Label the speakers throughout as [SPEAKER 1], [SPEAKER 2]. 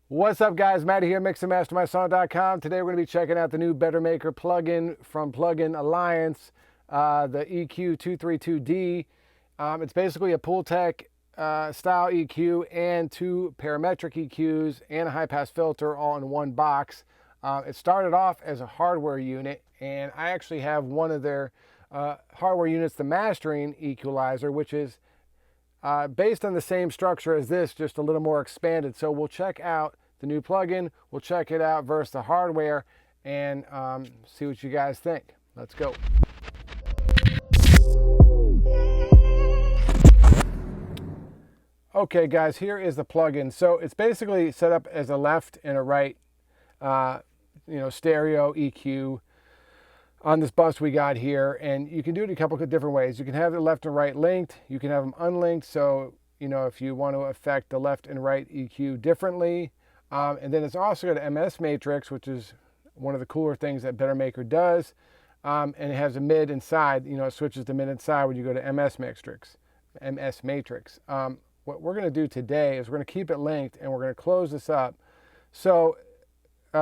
[SPEAKER 1] What's up, guys? Matty here, mixandmastermysong.com. Today we're going to be checking out the new Bettermaker plugin from Plugin Alliance, the EQ232D. It's basically a Pultec style EQ and two parametric EQs and a high-pass filter all in one box. It started off as a hardware unit, and I actually have one of their hardware units, the mastering equalizer, which is based on the same structure as this, just a little more expanded. So we'll check out the new plugin, we'll check it out versus the hardware, and see what you guys think. Let's go. Okay guys, here is the plugin. So it's basically set up as a left and a right stereo EQ on this bus we got here, and you can do it a couple of different ways. You can have the left and right linked, you can have them unlinked, so if you want to affect the left and right EQ differently. And then it's also got an MS matrix, which is one of the cooler things that Bettermaker does, and it has a mid and side. It switches to mid and side when you go to MS matrix. What we're going to do today is we're going to keep it linked, and we're going to close this up. So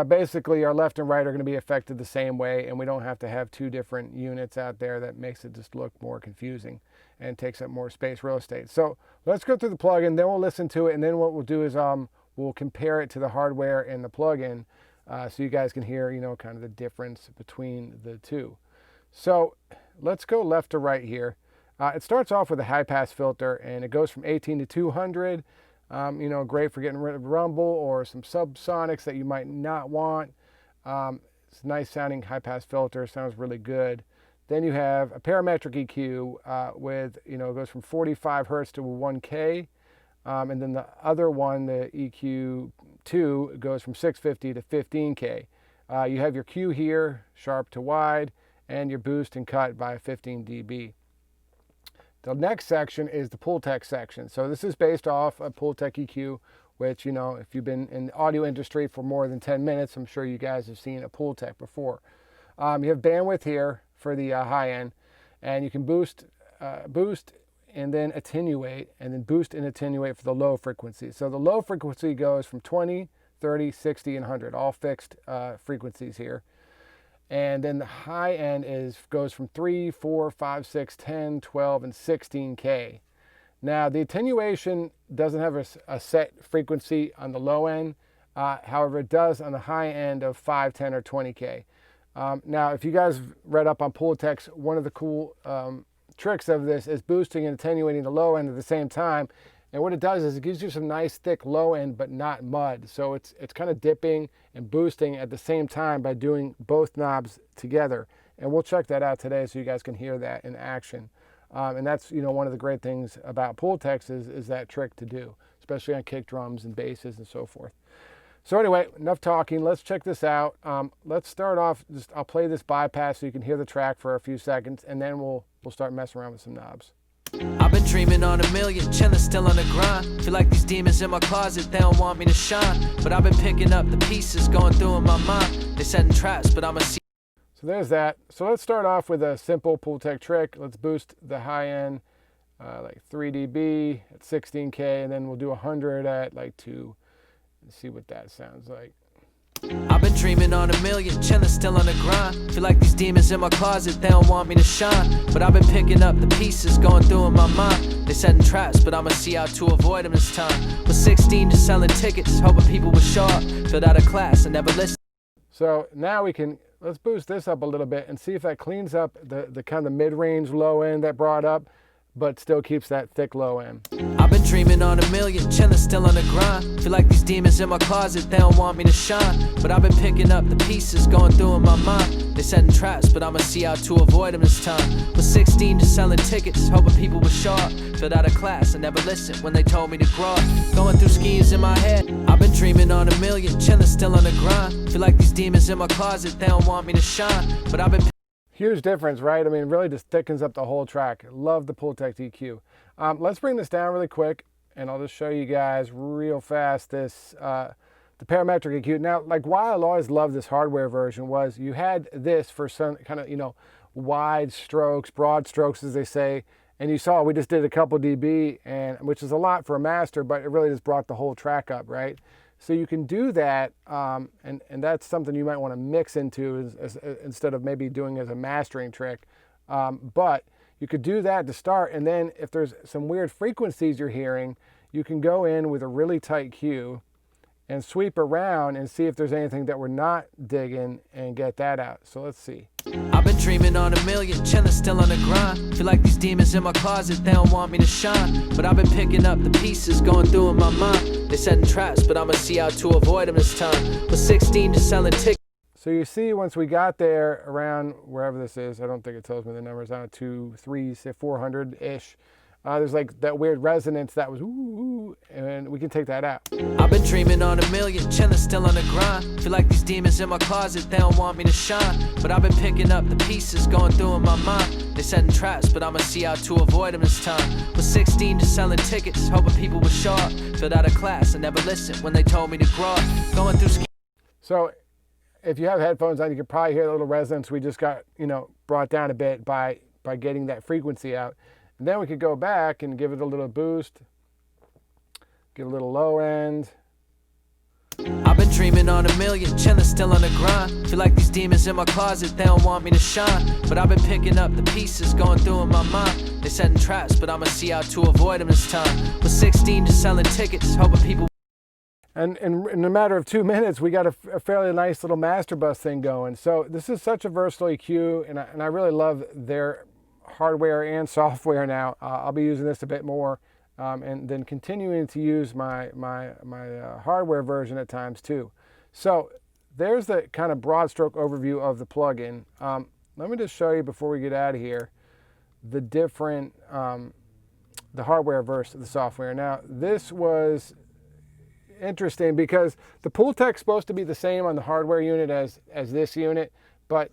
[SPEAKER 1] basically our left and right are going to be affected the same way, and we don't have to have two different units out there. That makes it just look more confusing and takes up more space, real estate. So let's go through the plugin, then we'll listen to it, and then what we'll do is we'll compare it to the hardware and the plugin, so you guys can hear kind of the difference between the two. So let's go left to right here. It starts off with a high pass filter, and it goes from 18 to 200. Great for getting rid of rumble or some subsonics that you might not want. It's a nice sounding high pass filter, sounds really good. Then you have a parametric EQ with, it goes from 45 Hertz to 1K. And then the other one, the EQ2, goes from 650 to 15K. You have your Q here, sharp to wide, and your boost and cut by 15 dB. The next section is the Pultec section. So this is based off a Pultec EQ, which, if you've been in the audio industry for more than 10 minutes, I'm sure you guys have seen a Pultec before. You have bandwidth here for the high end, and you can boost and then attenuate, and then boost and attenuate for the low frequency. So the low frequency goes from 20, 30, 60, and 100, all fixed frequencies here. And then the high end goes from 3, 4, 5, 6, 10, 12, and 16K. Now the attenuation doesn't have a set frequency on the low end. However, it does on the high end of 5, 10, or 20K. Now, if you guys read up on Pultec's, one of the cool tricks of this is boosting and attenuating the low end at the same time. And what it does is it gives you some nice thick low end, but not mud. So it's kind of dipping and boosting at the same time by doing both knobs together. And we'll check that out today so you guys can hear that in action. And that's one of the great things about Pultec is that trick to do, especially on kick drums and basses and so forth. So anyway, enough talking. Let's check this out. Let's start off. I'll play this bypass so you can hear the track for a few seconds, and then we'll start messing around with some knobs.
[SPEAKER 2] I've been dreaming on a million, chilling still on the grind. Feel like these demons in my closet, they don't want me to shine. But I've been picking up the pieces, going through in my mind. They setting traps, but I'ma see.
[SPEAKER 1] So there's that. So let's start off with a simple Pultec trick. Let's boost the high end like 3 dB at 16K, and then we'll do 100 at like 2. Let's see what that sounds like.
[SPEAKER 2] I've been dreaming on a million, chilling still on the grind. Feel like these demons in my closet, they don't want me to shine. But I've been picking up the pieces, going through in my mind. They setting traps, but I'ma see how to avoid them this time. Was 16 just selling tickets, hoping people would show up. Filled out of class and never listened.
[SPEAKER 1] So now let's boost this up a little bit and see if that cleans up the kind of mid-range low end that brought up, but still keeps that thick low end.
[SPEAKER 2] I've been dreaming on a million, chilling still on the grind. Feel like these demons in my closet, they don't want me to shine. But I've been picking up the pieces, going through in my mind. They setting traps, but I'ma see how to avoid them this time. Was 16 just selling tickets, hoping people would show up. Filled out of class and never listened when they told me to grow up. Going through schemes in my head. I've been dreaming on a million, chilling still on the grind. Feel like these demons in my closet, they don't want me to shine. But I've been
[SPEAKER 1] Huge difference, right? I mean, really just thickens up the whole track. Love the Pultec EQ. Let's bring this down really quick, and I'll just show you guys real fast this the parametric EQ. Now, like why I always loved this hardware version was you had this for some kind of, wide strokes, broad strokes, as they say, and you saw we just did a couple dB, and which is a lot for a master, but it really just brought the whole track up, right? So you can do that, and that's something you might want to mix into instead of maybe doing as a mastering trick. But you could do that to start, and then if there's some weird frequencies you're hearing, you can go in with a really tight cue and sweep around and see if there's anything that we're not digging and get that out. So let's see.
[SPEAKER 2] I've been dreaming on a million, chilling still on the grind. Feel like these demons in my closet, they don't want me to shine. But I've been picking up the pieces, going through in my mind. They setting traps, but I'ma see how to avoid them this time. Was 16 just selling tickets.
[SPEAKER 1] So you see, once we got there around wherever this is, I don't think it tells me the numbers, 2, 3, say 400-ish. There's like that weird resonance that was ooh, and we can take that out.
[SPEAKER 2] I've been dreaming on a million, chilling still on the grind. Feel like these demons in my closet, they don't want me to shine. But I've been picking up the pieces, going through in my mind. They setting traps, but I'ma see how to avoid them this time. Was 16 just selling tickets, hoping people would show up. Filled out of class and never listened when they told me to grow up. Going through.
[SPEAKER 1] So if you have headphones on, you can probably hear the little resonance we just got, brought down a bit by getting that frequency out. And then we could go back and give it a little boost, give a little low end.
[SPEAKER 2] I've been dreaming on a million, chilling still on the grind. Feel like these demons in my closet, they don't want me to shine. But I've been picking up the pieces, going through in my mind. They setting traps, but I'ma see how to avoid them this time. Was 16 just selling tickets, hoping people.
[SPEAKER 1] And in a matter of 2 minutes, we got a fairly nice little master bus thing going. So this is such a versatile EQ, and I really love their hardware and software now. I'll be using this a bit more, and then continuing to use my hardware version at times too. So there's the kind of broad stroke overview of the plugin. Let me just show you before we get out of here the different the hardware versus the software. Now this was interesting because the pool tech's supposed to be the same on the hardware unit as this unit, but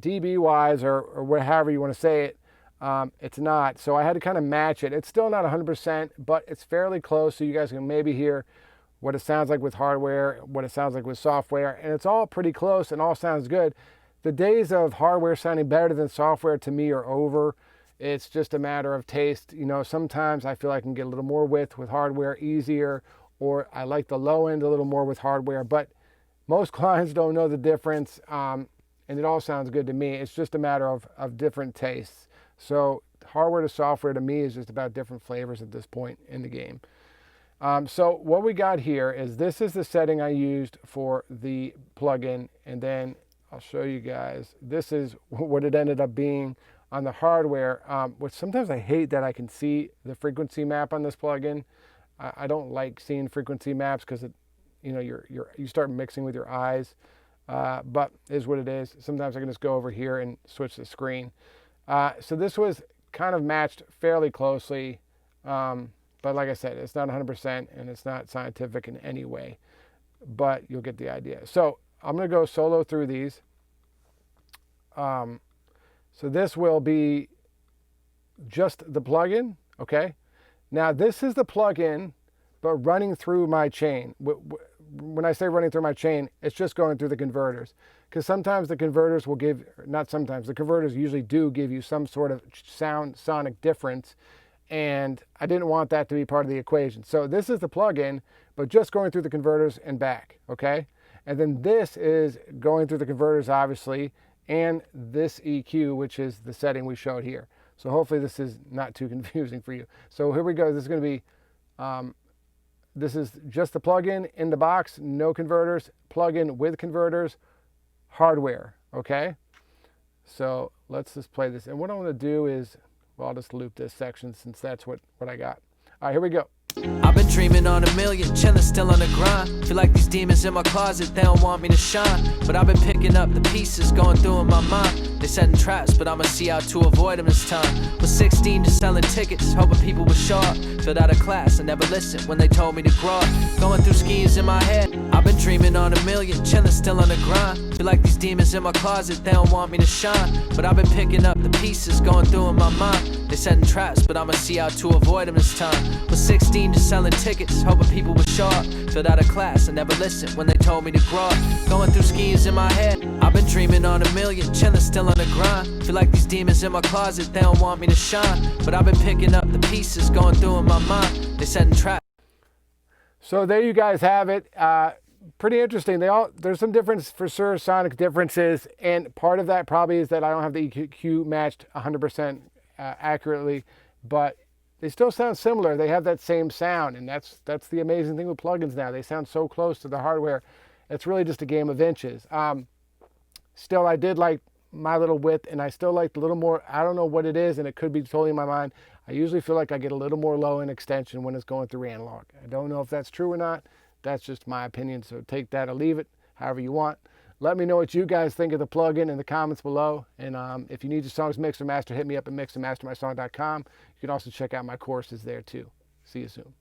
[SPEAKER 1] dB wise or however you want to say it, it's not. So I had to kind of match it. It's still not 100%, but it's fairly close, so you guys can maybe hear what it sounds like with hardware, what it sounds like with software, and it's all pretty close and all sounds good. The days of hardware sounding better than software to me are over. It's just a matter of taste. Sometimes I feel I can get a little more width with hardware easier, or I like the low end a little more with hardware, but most clients don't know the difference, and it all sounds good to me. It's just a matter of different tastes. So hardware to software to me is just about different flavors at this point in the game. So what we got here is this is the setting I used for the plugin, and then I'll show you guys. This is what it ended up being on the hardware, which sometimes I hate that I can see the frequency map on this plugin. I don't like seeing frequency maps because you start mixing with your eyes, but it is what it is. Sometimes I can just go over here and switch the screen. So this was kind of matched fairly closely, but like I said, it's not 100% and it's not scientific in any way, but you'll get the idea. So I'm going to go solo through these. So this will be just the plugin, okay? Now this is the plugin, but running through my chain. When I say running through my chain, it's just going through the converters. Because sometimes the converters will give, not sometimes, the converters usually do give you some sort of sonic difference, and I didn't want that to be part of the equation. So this is the plugin, but just going through the converters and back, okay? And then this is going through the converters, obviously, and this EQ, which is the setting we showed here. So hopefully this is not too confusing for you. So here we go. This is going to be, this is just the plugin in the box, no converters, plugin with converters, hardware, okay? So let's just play this. And what I want to do is, well, I'll just loop this section since that's what I got. All right, here we go.
[SPEAKER 2] I've been dreaming on a million, chilling still on the grind. Feel like these demons in my closet, they don't want me to shine. But I've been picking up the pieces, going through in my mind. They setting traps, but I'ma see how to avoid them this time. Was 16 just selling tickets, hoping people would show up. Filled out of class and never listened when they told me to grow up. Going through schemes in my head, I've been dreaming on a million, chilling still on the grind. Feel like these demons in my closet, they don't want me to shine. But I've been picking up the pieces, going through in my mind. They setting traps, but I'ma see how to avoid them this time. Was 16 just selling tickets, hoping people would show up. Filled out of class and never listened when they told me to grow up. Going through schemes in my head, I've been dreaming on a million, chilling still on the grind. Feel like these demons in my closet, they don't want me to shine. But I've been picking up the pieces, going through in my mind. They setting traps.
[SPEAKER 1] So there you guys have it. Pretty interesting. There's some difference for sure, sonic differences, and part of that probably is that I don't have the EQ matched 100% accurately, but they still sound similar. They have that same sound, and that's the amazing thing with plugins now. They sound so close to the hardware. It's really just a game of inches. Still, I did like my little width, and I still like a little more. I don't know what it is, and it could be totally in my mind. I usually feel like I get a little more low in extension when it's going through analog. I don't know if that's true or not. That's just my opinion, so take that or leave it, however you want. Let me know what you guys think of the plugin in the comments below. And if you need your songs mixed or mastered, hit me up at mixandmastermysong.com. You can also check out my courses there too. See you soon.